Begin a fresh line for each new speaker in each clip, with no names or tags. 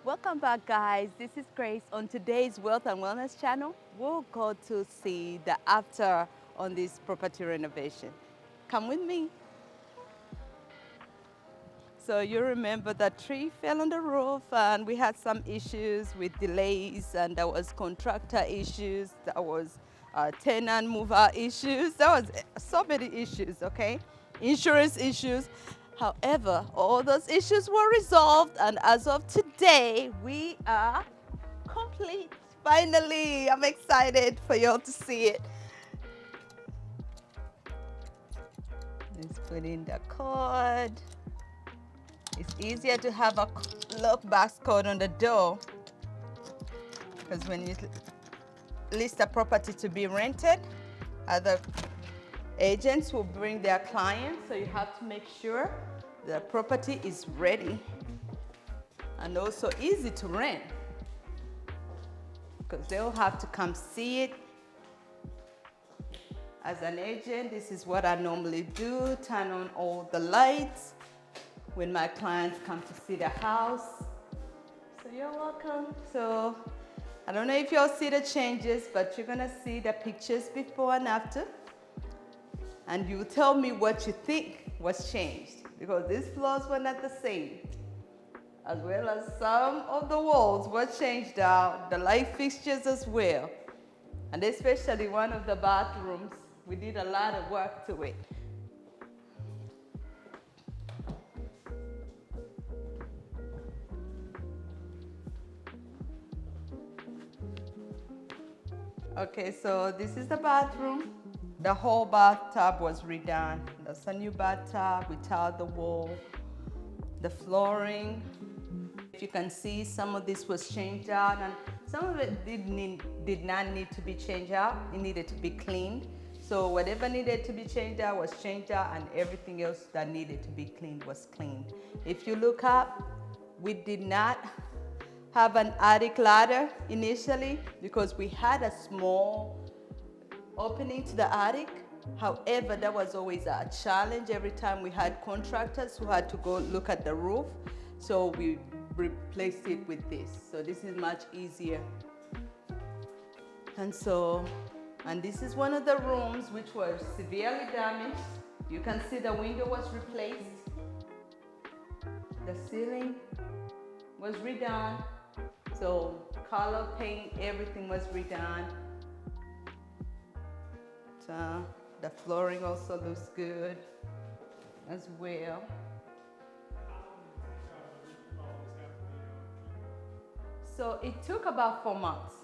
Welcome back, guys. This is Grace. On today's Wealth and Wellness channel, we'll go to see the after on this property renovation. Come with me. So you remember that tree fell on the roof and we had some issues with delays, and there was contractor issues, there was tenant move out issues, there was so many issues, okay? Insurance issues. However, all those issues were resolved, and as of today, we are complete. Finally, I'm excited for y'all to see it. Let's put in the code. It's easier to have a lockbox code on the door, because when you list a property to be rented, other agents will bring their clients, so you have to make sure the property is ready and also easy to rent, because they'll have to come see it. As an agent, this is what I normally do: turn on all the lights when my clients come to see the house. So you're welcome. So I don't know if you'll see the changes, but you're gonna see the pictures before and after. And you tell me what you think was changed, because these floors were not the same. As well as some of the walls were changed out, the light fixtures as well. And especially one of the bathrooms, we did a lot of work to it. Okay, so this is the bathroom. The whole bathtub was redone. That's a new bathtub. We tiled the wall, the flooring. If you can see, some of this was changed out, and some of it did not need to be changed out. It needed to be cleaned. So whatever needed to be changed out was changed out, and everything else that needed to be cleaned was cleaned. If you look up, we did not have an attic ladder initially, because we had a small opening to the attic. However, that was always a challenge every time we had contractors who had to go look at the roof. So we replaced it with this. So this is much easier. And this is one of the rooms which was severely damaged. You can see the window was replaced. The ceiling was redone. So color, paint, everything was redone. So the flooring also looks good as well. So it took about 4 months.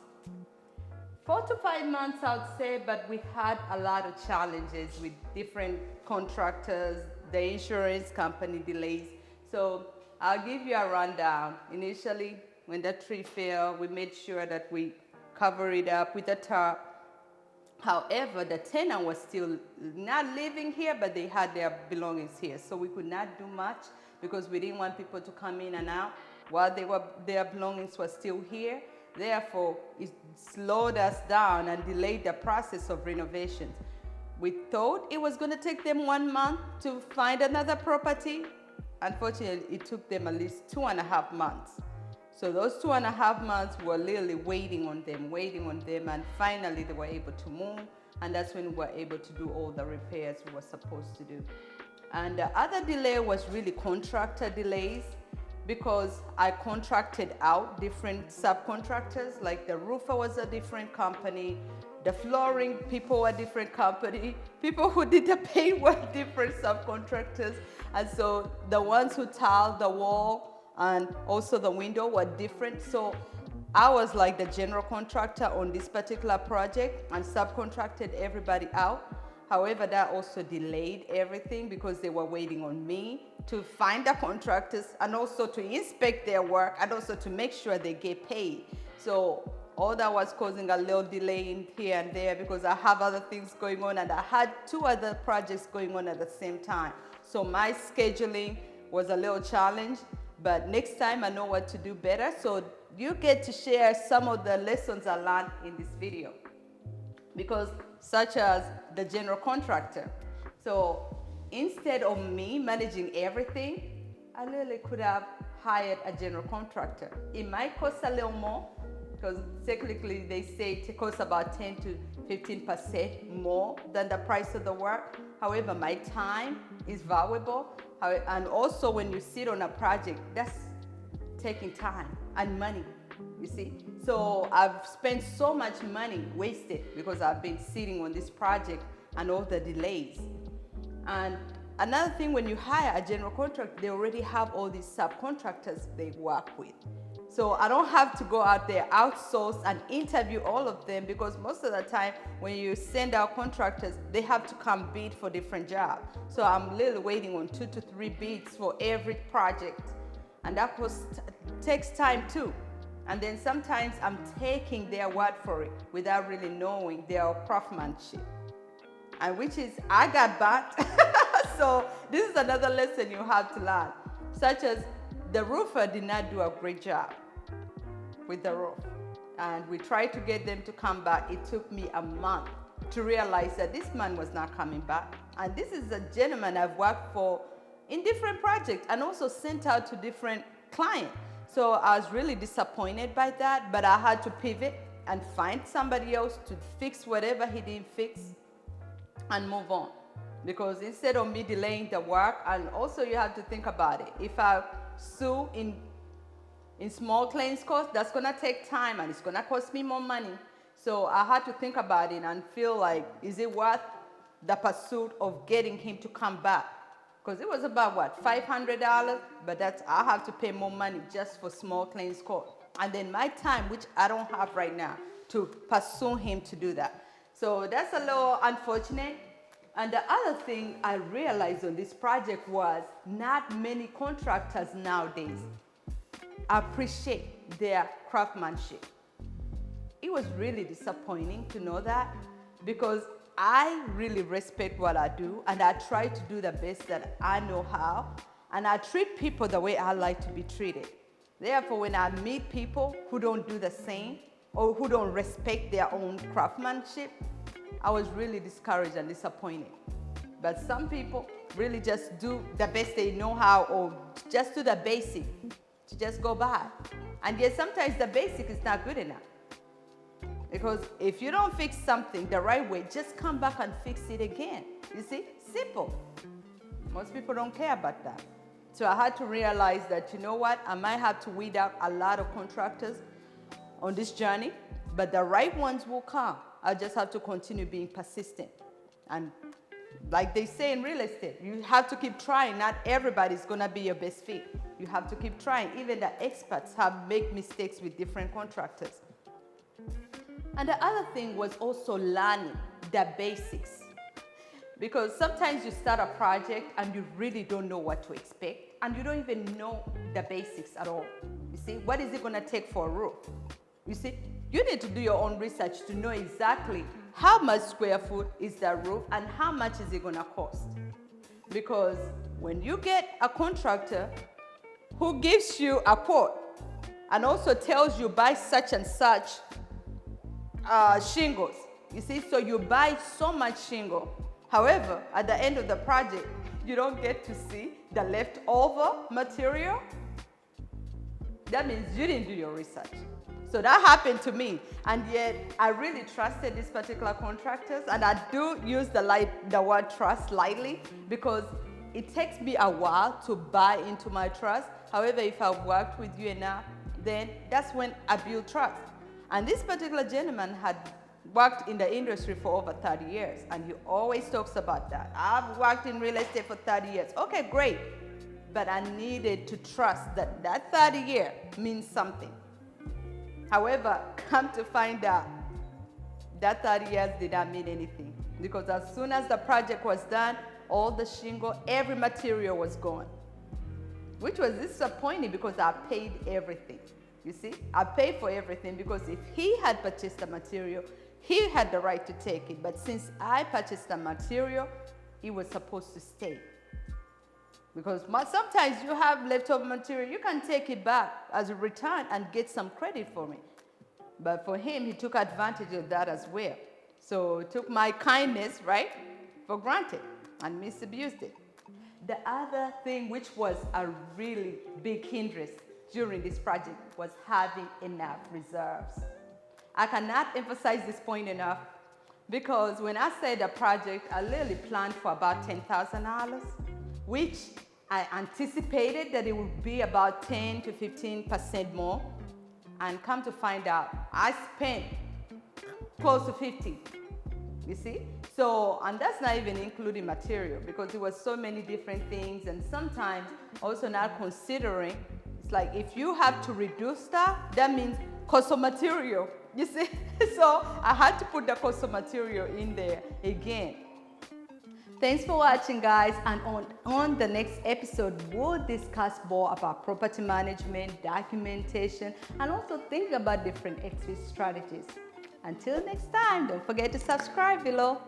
4 to 5 months, I would say, but we had a lot of challenges with different contractors, the insurance company delays. So I'll give you a rundown. Initially, when the tree fell, we made sure that we cover it up with a tarp. However, the tenant was still not living here, but they had their belongings here. So we could not do much, because we didn't want people to come in and out while their belongings were still here. Therefore, it slowed us down and delayed the process of renovations. We thought it was going to take them 1 month to find another property. Unfortunately, it took them at least 2.5 months. So those 2.5 months were literally waiting on them, and finally they were able to move, and that's when we were able to do all the repairs we were supposed to do. And the other delay was really contractor delays, because I contracted out different subcontractors. Like the roofer was a different company, the flooring people were a different company, people who did the paint were different subcontractors, and so the ones who tiled the wall and also the window were different. So I was like the general contractor on this particular project and subcontracted everybody out. However, that also delayed everything, because they were waiting on me to find the contractors and also to inspect their work and also to make sure they get paid. So all that was causing a little delay in here and there, because I have other things going on, and I had 2 other projects going on at the same time. So my scheduling was a little challenge, but next time I know what to do better. So you get to share some of the lessons I learned in this video, because such as the general contractor. So instead of me managing everything, I literally could have hired a general contractor. It might cost a little more because technically they say it costs about 10 to 15% more than the price of the work. However, my time is valuable. And also when you sit on a project, that's taking time and money, you see. So I've spent so much money wasted because I've been sitting on this project and all the delays. And another thing, when you hire a general contractor, they already have all these subcontractors they work with. So I don't have to go out there, outsource and interview all of them, because most of the time when you send out contractors, they have to come bid for different jobs. So I'm literally waiting on 2 to 3 bids for every project. And that takes time too. And then sometimes I'm taking their word for it without really knowing their craftsmanship. And which is, I got burnt. So this is another lesson you have to learn, such as the roofer did not do a great job with the roof. And we tried to get them to come back. It took me a month to realize that this man was not coming back. And this is a gentleman I've worked for in different projects and also sent out to different clients. So I was really disappointed by that, but I had to pivot and find somebody else to fix whatever he didn't fix and move on. Because instead of me delaying the work, and also you have to think about it. If I sue in small claims cost, that's gonna take time and it's gonna cost me more money. So I had to think about it and feel like, is it worth the pursuit of getting him to come back? Because it was about what, $500, but I have to pay more money just for small claims court. And then my time, which I don't have right now, to pursue him to do that. So that's a little unfortunate. And the other thing I realized on this project was not many contractors nowadays appreciate their craftsmanship. It was really disappointing to know that, because I really respect what I do and I try to do the best that I know how, and I treat people the way I like to be treated. Therefore, when I meet people who don't do the same or who don't respect their own craftsmanship, I was really discouraged and disappointed. But some people really just do the best they know how, or just do the basic to just go by. And yet sometimes the basic is not good enough. Because if you don't fix something the right way, just come back and fix it again. You see, simple. Most people don't care about that. So I had to realize that, you know what, I might have to weed out a lot of contractors on this journey, but the right ones will come. I just have to continue being persistent. And like they say in real estate, you have to keep trying. Not everybody's gonna be your best fit. You have to keep trying. Even the experts have made mistakes with different contractors. And the other thing was also learning the basics. Because sometimes you start a project and you really don't know what to expect, and you don't even know the basics at all. You see, what is it gonna take for a roof? You see, you need to do your own research to know exactly how much square foot is that roof and how much is it gonna cost. Because when you get a contractor who gives you a quote and also tells you buy such and such shingles, you see, so you buy so much shingle. However, at the end of the project, you don't get to see the leftover material. That means you didn't do your research. So that happened to me, and yet I really trusted these particular contractors, and I do use the word trust lightly, because it takes me a while to buy into my trust. However, if I've worked with you enough, then that's when I build trust. And this particular gentleman had worked in the industry for over 30 years, and he always talks about that. I've worked in real estate for 30 years. Okay, great. But I needed to trust that that 30 years means something. However, come to find out, that 30 years did not mean anything, because as soon as the project was done, all the shingle, every material was gone, which was disappointing because I paid everything. You see, I paid for everything, because if he had purchased the material, he had the right to take it. But since I purchased the material, it was supposed to stay. Because sometimes you have leftover material, you can take it back as a return and get some credit for it. But for him, he took advantage of that as well. So he took my kindness, right, for granted and misused it. The other thing which was a really big hindrance during this project was having enough reserves. I cannot emphasize this point enough because when I say the project, I literally planned for about $10,000, which I anticipated that it would be about 10 to 15% more. And come to find out, I spent close to 50, you see? So, and that's not even including material because there was so many different things, and sometimes also not considering, it's like if you have to reduce stuff, that means cost of material, you see? So I had to put the cost of material in there again. Thanks for watching, guys, and on the next episode, we'll discuss more about property management, documentation, and also think about different exit strategies. Until next time, don't forget to subscribe below.